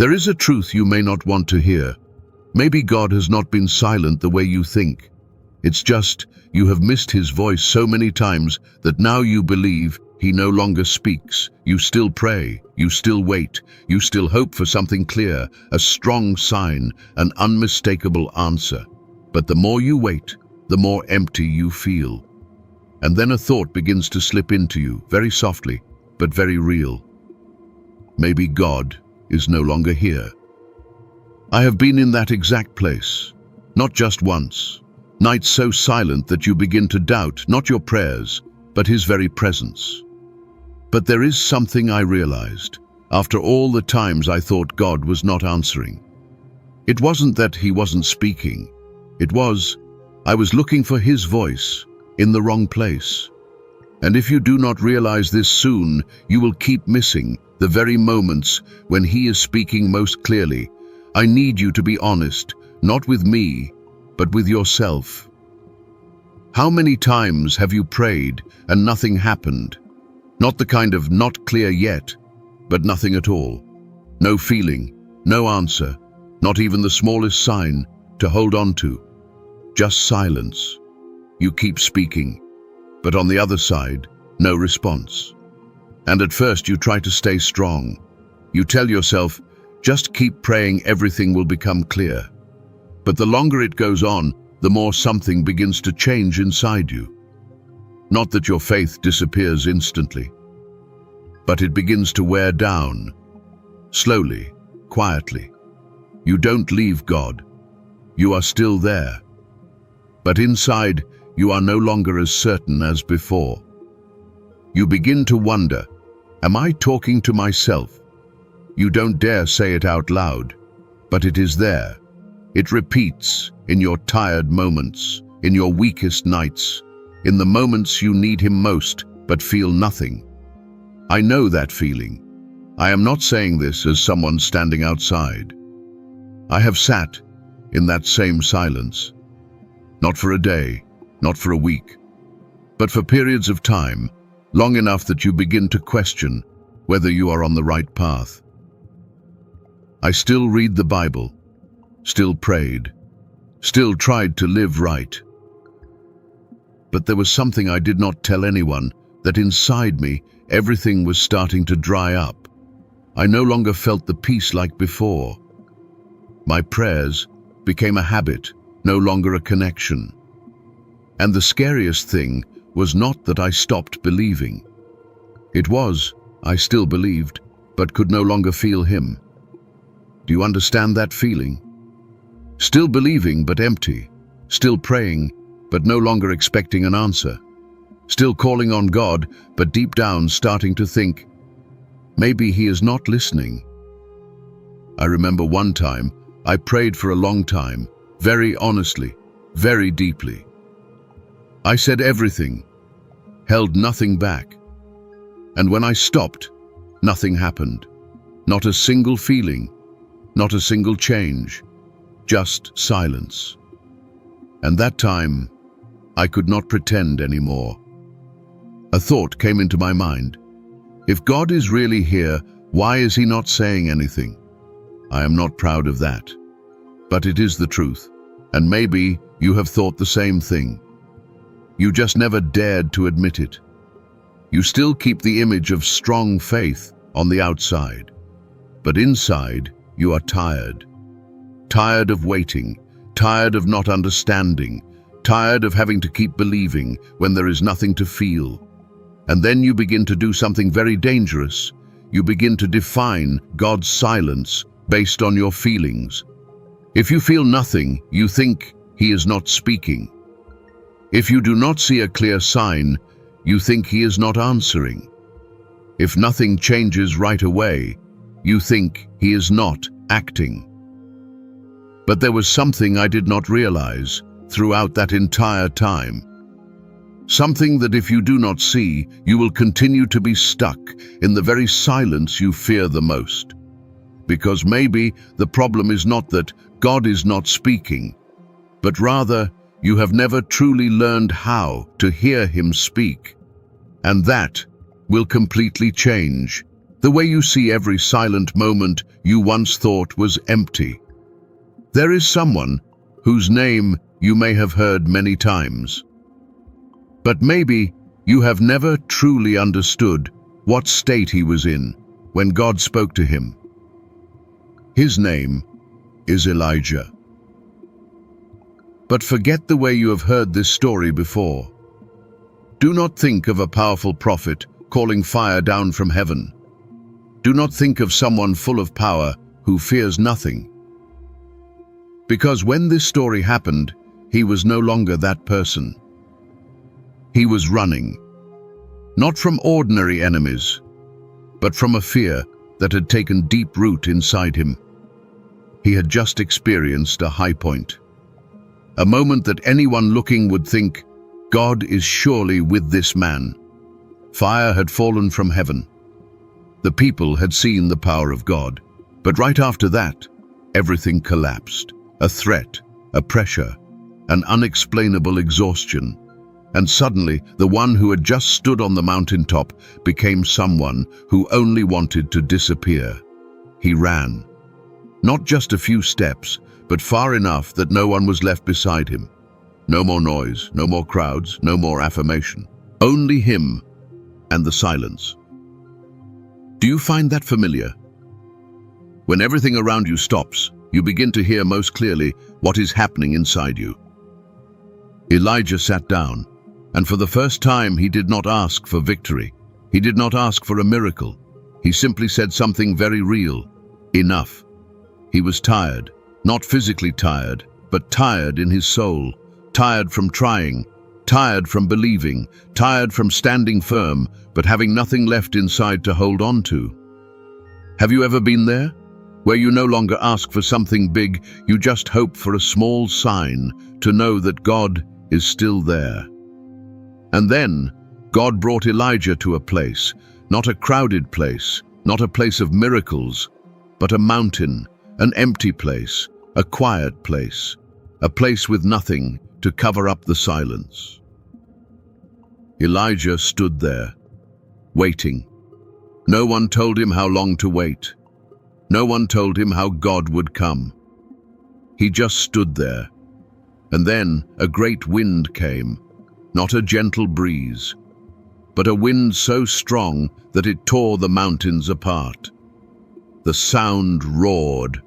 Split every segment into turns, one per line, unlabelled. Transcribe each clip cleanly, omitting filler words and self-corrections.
There is a truth you may not want to hear. Maybe God has not been silent the way you think. It's just you have missed his voice so many times that now you believe he no longer speaks. You still pray, you still wait, you still hope for something clear, a strong sign, an unmistakable answer. But the more you wait, the more empty you feel. And then a thought begins to slip into you, very softly, but very real. Maybe God is no longer here. I have been in that exact place, not just once. Nights so silent that you begin to doubt not your prayers, but his very presence. But there is something I realized, after all the times I thought God was not answering. It wasn't that he wasn't speaking. It was, I was looking for his voice in the wrong place. And if you do not realize this soon, you will keep missing the very moments when he is speaking most clearly. I need you to be honest, not with me, but with yourself. How many times have you prayed and nothing happened? Not the kind of not clear yet, but nothing at all. No feeling, no answer, not even the smallest sign to hold on to. Just silence. You keep speaking, but on the other side, no response. And at first you try to stay strong. You tell yourself, just keep praying, everything will become clear. But the longer it goes on, the more something begins to change inside you. Not that your faith disappears instantly, but it begins to wear down, slowly, quietly. You don't leave God. You are still there. But inside, you are no longer as certain as before. You begin to wonder, am I talking to myself? You don't dare say it out loud, but it is there. It repeats in your tired moments, in your weakest nights, in the moments you need him most but feel nothing. I know that feeling. I am not saying this as someone standing outside. I have sat in that same silence, not for a day, not for a week, but for periods of time, long enough that you begin to question whether you are on the right path. I still read the Bible, still prayed, still tried to live right. But there was something I did not tell anyone, that inside me, everything was starting to dry up. I no longer felt the peace like before. My prayers became a habit, no longer a connection. And the scariest thing was not that I stopped believing. It was, I still believed, but could no longer feel him. Do you understand that feeling? Still believing but empty, still praying but no longer expecting an answer, still calling on God but deep down starting to think, maybe he is not listening. I remember one time I prayed for a long time, very honestly, very deeply. I said everything, held nothing back. And when I stopped, nothing happened. Not a single feeling, not a single change, just silence. And that time, I could not pretend anymore. A thought came into my mind. If God is really here, why is he not saying anything? I am not proud of that. But it is the truth, and maybe you have thought the same thing. You just never dared to admit it. You still keep the image of strong faith on the outside, but inside you are tired. Tired of waiting, tired of not understanding, tired of having to keep believing when there is nothing to feel. And then you begin to do something very dangerous. You begin to define God's silence based on your feelings. If you feel nothing, you think he is not speaking. If you do not see a clear sign, you think he is not answering. If nothing changes right away, you think he is not acting. But there was something I did not realize throughout that entire time. Something that if you do not see, you will continue to be stuck in the very silence you fear the most. Because maybe the problem is not that God is not speaking, but rather you have never truly learned how to hear him speak. And that will completely change The way you see every silent moment you once thought was empty. There is someone whose name you may have heard many times, but maybe you have never truly understood what state he was in when God spoke to him. His name is Elijah. But forget the way you have heard this story before. Do not think of a powerful prophet calling fire down from heaven. Do not think of someone full of power who fears nothing. Because when this story happened, he was no longer that person. He was running, not from ordinary enemies, but from a fear that had taken deep root inside him. He had just experienced a high point, a moment that anyone looking would think, God is surely with this man. Fire had fallen from heaven. The people had seen the power of God, but right after that, everything collapsed. A threat, a pressure, an unexplainable exhaustion. And suddenly, the one who had just stood on the mountaintop became someone who only wanted to disappear. He ran. Not just a few steps, but far enough that no one was left beside him. No more noise, no more crowds, no more affirmation. Only him and the silence. Do you find that familiar? When everything around you stops, you begin to hear most clearly what is happening inside you. Elijah sat down, and for the first time he did not ask for victory. He did not ask for a miracle. He simply said something very real. Enough. He was tired, not physically tired, but tired in his soul, tired from trying, tired from believing, tired from standing firm, but having nothing left inside to hold on to. Have you ever been there? Where you no longer ask for something big, you just hope for a small sign to know that God is still there. And then, God brought Elijah to a place, not a crowded place, not a place of miracles, but a mountain, an empty place, a quiet place, a place with nothing to cover up the silence. Elijah stood there, waiting. No one told him how long to wait. No one told him how God would come. He just stood there. And then a great wind came, not a gentle breeze, but a wind so strong that it tore the mountains apart. The sound roared.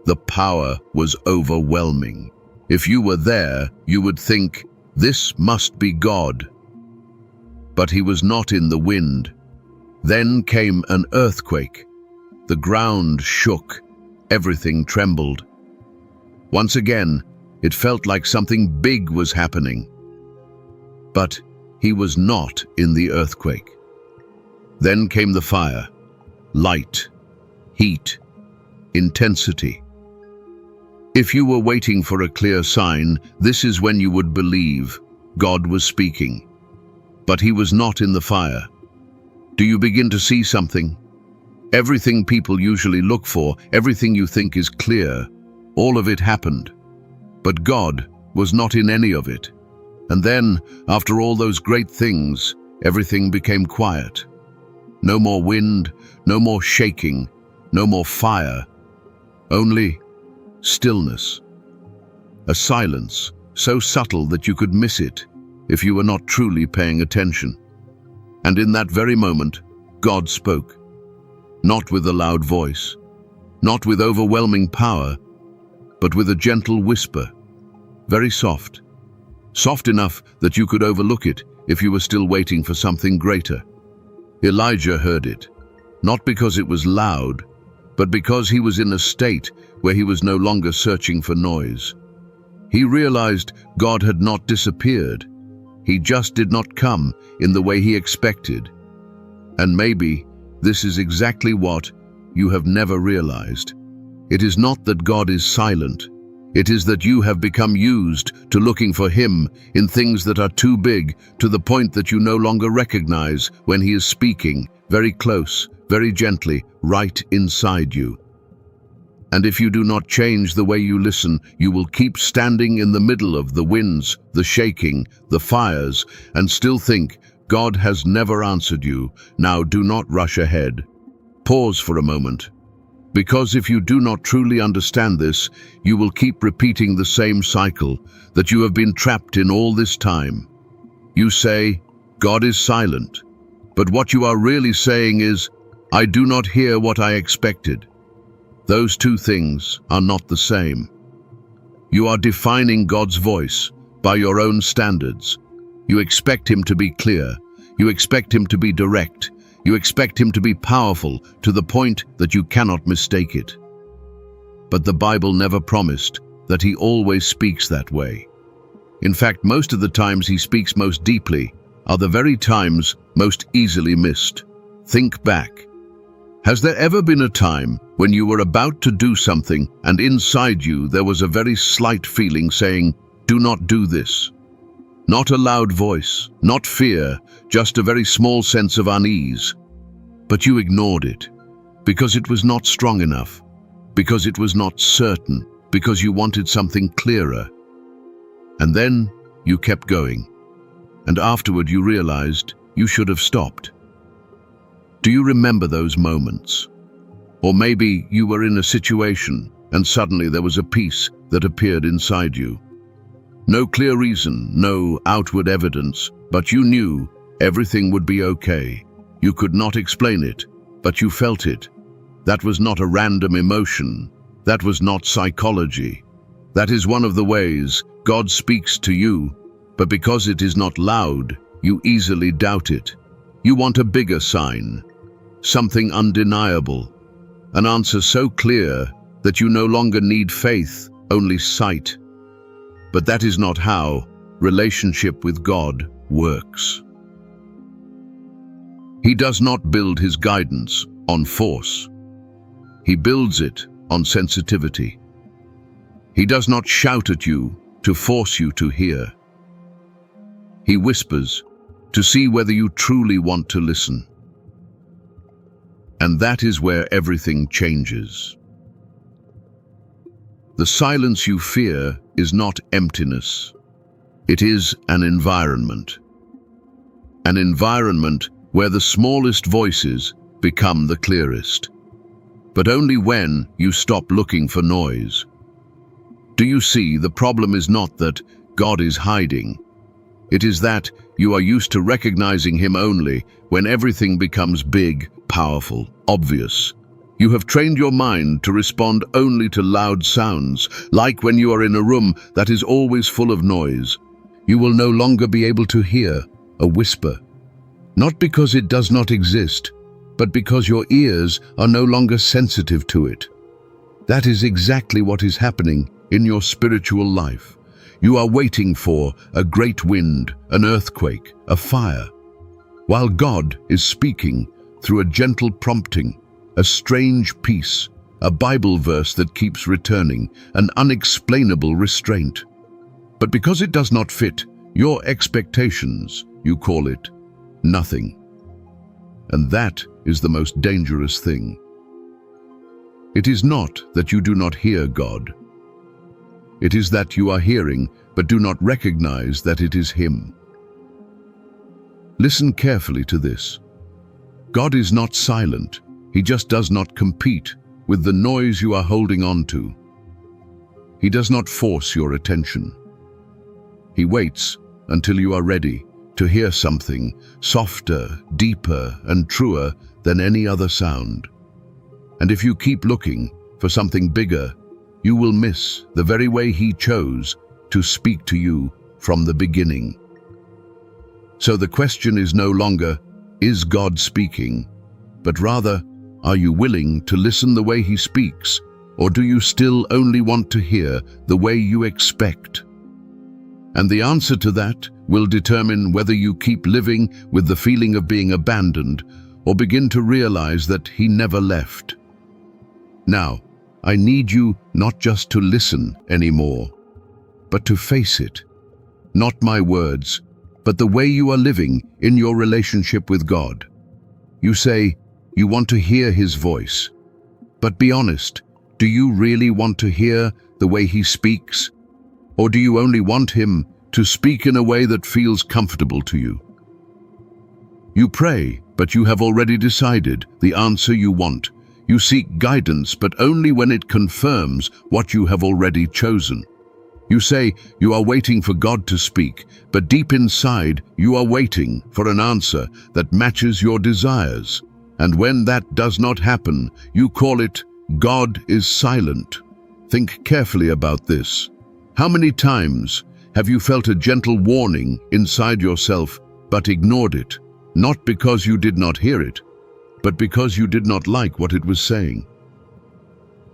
The power was overwhelming. If you were there, you would think, this must be God. But he was not in the wind. Then came an earthquake. The ground shook. Everything trembled. Once again, it felt like something big was happening. But he was not in the earthquake. Then came the fire, light, heat, intensity. If you were waiting for a clear sign, this is when you would believe God was speaking. But he was not in the fire. Do you begin to see something? Everything people usually look for, everything you think is clear, all of it happened. But God was not in any of it. And then, after all those great things, everything became quiet. No more wind, no more shaking, no more fire. Only stillness. A silence so subtle that you could miss it if you were not truly paying attention. And in that very moment, God spoke. Not with a loud voice, not with overwhelming power, but with a gentle whisper, very soft. Soft enough that you could overlook it if you were still waiting for something greater. Elijah heard it, not because it was loud, but because he was in a state where he was no longer searching for noise. He realized God had not disappeared. He just did not come in the way he expected. And maybe this is exactly what you have never realized. It is not that God is silent. It is that you have become used to looking for him in things that are too big, to the point that you no longer recognize when he is speaking, very close, very gently, right inside you. And if you do not change the way you listen, you will keep standing in the middle of the winds, the shaking, the fires, and still think, God has never answered you. Now do not rush ahead. Pause for a moment. Because if you do not truly understand this, you will keep repeating the same cycle that you have been trapped in all this time. You say, God is silent. But what you are really saying is, I do not hear what I expected. Those two things are not the same. You are defining God's voice by your own standards. You expect Him to be clear. You expect Him to be direct. You expect Him to be powerful to the point that you cannot mistake it. But the Bible never promised that He always speaks that way. In fact, most of the times He speaks most deeply are the very times most easily missed. Think back. Has there ever been a time when you were about to do something and inside you there was a very slight feeling saying, do not do this? Not a loud voice, not fear, just a very small sense of unease. But you ignored it, because it was not strong enough, because it was not certain, because you wanted something clearer. And then you kept going, and afterward you realized you should have stopped. Do you remember those moments? Or maybe you were in a situation and suddenly there was a peace that appeared inside you. No clear reason, no outward evidence, but you knew everything would be okay. You could not explain it, but you felt it. That was not a random emotion. That was not psychology. That is one of the ways God speaks to you, but because it is not loud, you easily doubt it. You want a bigger sign, something undeniable, an answer so clear that you no longer need faith, only sight. But that is not how relationship with God works. He does not build His guidance on force. He builds it on sensitivity. He does not shout at you to force you to hear. He whispers to see whether you truly want to listen. And that is where everything changes. The silence you fear is not emptiness. It is an environment. An environment where the smallest voices become the clearest. But only when you stop looking for noise. Do you see, the problem is not that God is hiding. It is that you are used to recognizing Him only when everything becomes big, powerful, obvious. You have trained your mind to respond only to loud sounds, like when you are in a room that is always full of noise. You will no longer be able to hear a whisper. Not because it does not exist, but because your ears are no longer sensitive to it. That is exactly what is happening in your spiritual life. You are waiting for a great wind, an earthquake, a fire, while God is speaking through a gentle prompting, a strange peace, a Bible verse that keeps returning, an unexplainable restraint. But because it does not fit your expectations, you call it nothing. And that is the most dangerous thing. It is not that you do not hear God. It is that you are hearing, but do not recognize that it is Him. Listen carefully to this. God is not silent. He just does not compete with the noise you are holding on to. He does not force your attention. He waits until you are ready to hear something softer, deeper, and truer than any other sound. And if you keep looking for something bigger, you will miss the very way He chose to speak to you from the beginning. So the question is no longer, is God speaking? But rather, are you willing to listen the way He speaks, or do you still only want to hear the way you expect? And the answer to that will determine whether you keep living with the feeling of being abandoned or begin to realize that He never left. Now, I need you not just to listen anymore, but to face it. Not my words, but the way you are living in your relationship with God. You say you want to hear His voice, but be honest, do you really want to hear the way He speaks? Or do you only want Him to speak in a way that feels comfortable to you? You pray, but you have already decided the answer you want. You seek guidance, but only when it confirms what you have already chosen. You say you are waiting for God to speak, but deep inside you are waiting for an answer that matches your desires. And when that does not happen, you call it God is silent. Think carefully about this. How many times have you felt a gentle warning inside yourself but ignored it, not because you did not hear it, but because you did not like what it was saying?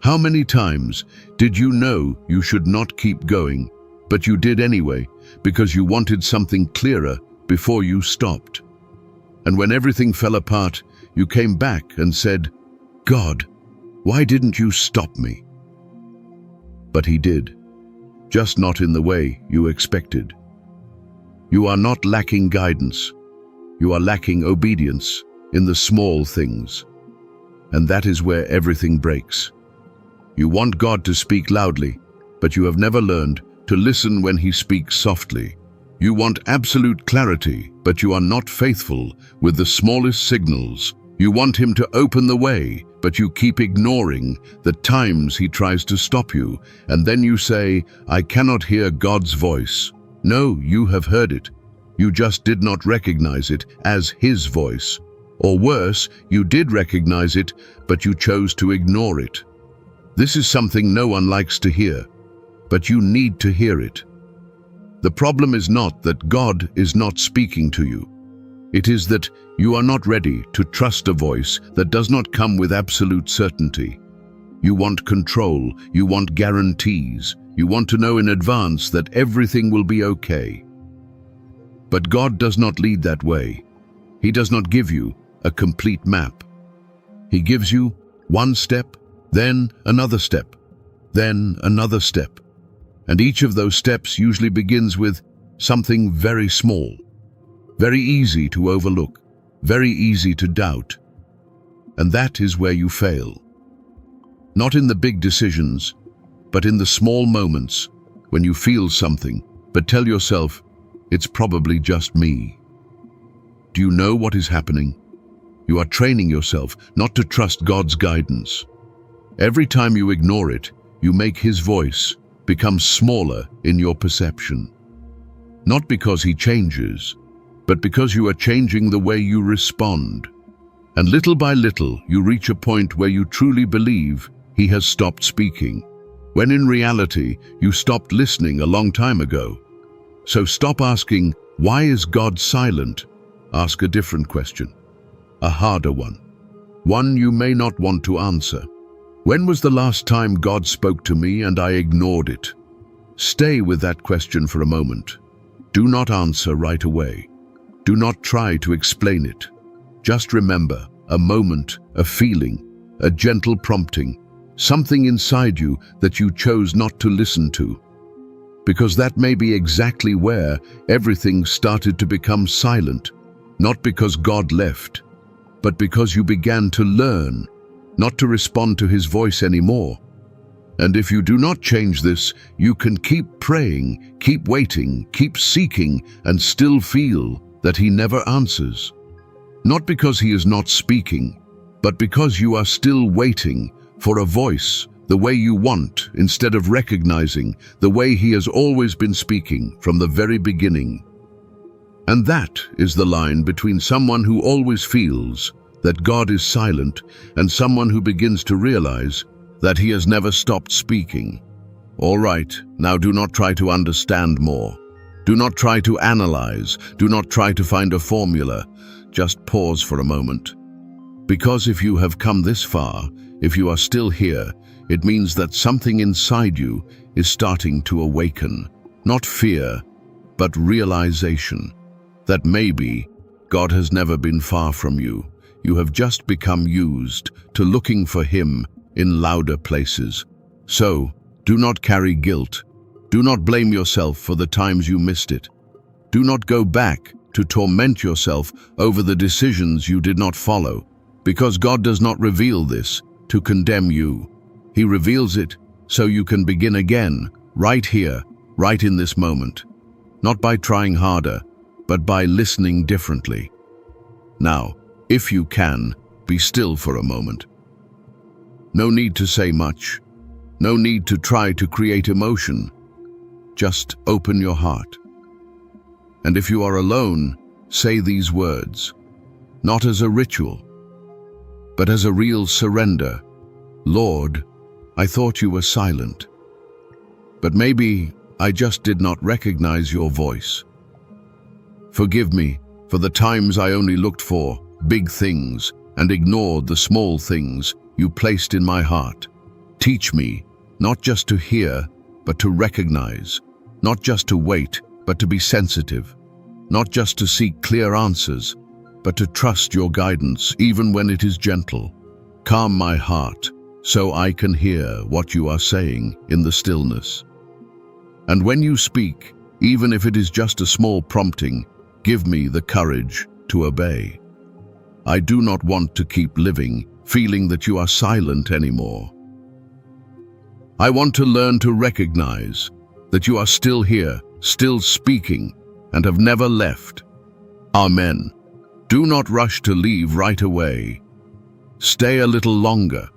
How many times did you know you should not keep going, but you did anyway because you wanted something clearer before you stopped? And when everything fell apart, you came back and said, "God, why didn't you stop me?" But he did, just not in the way you expected. You are not lacking guidance. You are lacking obedience in the small things. And that is where everything breaks. You want God to speak loudly, but you have never learned to listen when he speaks softly. You want absolute clarity, but you are not faithful with the smallest signals. You want him to open the way, but you keep ignoring the times he tries to stop you. And then you say, "I cannot hear God's voice." No, you have heard it. You just did not recognize it as his voice. Or worse, you did recognize it, but you chose to ignore it. This is something no one likes to hear, but you need to hear it. The problem is not that God is not speaking to you. It is that you are not ready to trust a voice that does not come with absolute certainty. You want control, you want guarantees, you want to know in advance that everything will be okay. But God does not lead that way. He does not give you a complete map. He gives you one step, then another step, then another step. And each of those steps usually begins with something very small, very easy to overlook, very easy to doubt. And that is where you fail. Not in the big decisions, but in the small moments when you feel something, but tell yourself, "It's probably just me." Do you know what is happening? You are training yourself not to trust God's guidance. Every time you ignore it, you make his voice become smaller in your perception. Not because he changes, but because you are changing the way you respond. And little by little, you reach a point where you truly believe he has stopped speaking, when in reality, you stopped listening a long time ago. So stop asking, "Why is God silent?" Ask a different question, a harder one you may not want to answer. When was the last time God spoke to me and I ignored it? Stay with that question for a moment. Do not answer right away. Do not try to explain it. Just remember a moment, a feeling, a gentle prompting, something inside you that you chose not to listen to. Because that may be exactly where everything started to become silent, not because God left, but because you began to learn not to respond to his voice anymore. And if you do not change this, you can keep praying, keep waiting, keep seeking, and still feel that he never answers. Not because he is not speaking, but because you are still waiting for a voice the way you want, instead of recognizing the way he has always been speaking from the very beginning. And that is the line between someone who always feels that God is silent and someone who begins to realize that he has never stopped speaking. All right, now do not try to understand more. Do not try to analyze. Do not try to find a formula. Just pause for a moment. Because if you have come this far, if you are still here, it means that something inside you is starting to awaken. Not fear, but realization. That maybe God has never been far from you. You have just become used to looking for him in louder places. So, do not carry guilt. Do not blame yourself for the times you missed it. Do not go back to torment yourself over the decisions you did not follow, because God does not reveal this to condemn you. He reveals it so you can begin again, right here, right in this moment. Not by trying harder, but by listening differently. Now, If you can, be still for a moment. No need to say much. No need to try to create emotion. Just open your heart. And if you are alone, say these words, not as a ritual, but as a real surrender. Lord, I thought you were silent, but maybe I just did not recognize your voice. Forgive me for the times I only looked for big things and ignored the small things you placed in my heart. Teach me not just to hear, but to recognize, not just to wait, but to be sensitive, not just to seek clear answers, but to trust your guidance even when it is gentle. Calm my heart so I can hear what you are saying in the stillness. And when you speak, even if it is just a small prompting, give me the courage to obey. I do not want to keep living feeling that you are silent anymore. I want to learn to recognize that you are still here, still speaking, and have never left. Amen. Do not rush to leave right away. Stay a little longer,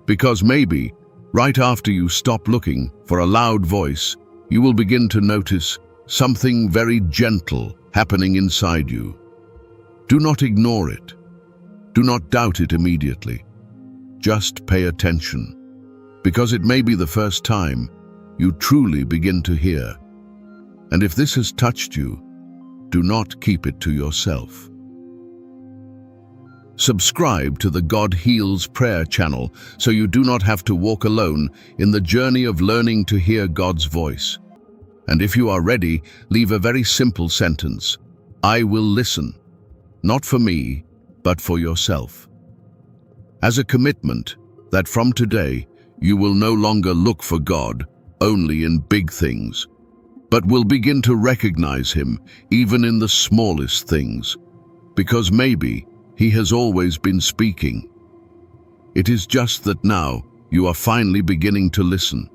because maybe, right after you stop looking for a loud voice, you will begin to notice something very gentle happening inside you. Do not ignore it. Do not doubt it immediately. Just pay attention, because it may be the first time you truly begin to hear. And if this has touched you, do not keep it to yourself. Subscribe to the God Heals Prayer channel so you do not have to walk alone in the journey of learning to hear God's voice. And if you are ready, leave a very simple sentence. I will listen, not for me, but for yourself. As a commitment that from today you will no longer look for God only in big things, but will begin to recognize Him even in the smallest things, because maybe He has always been speaking. It is just that now you are finally beginning to listen.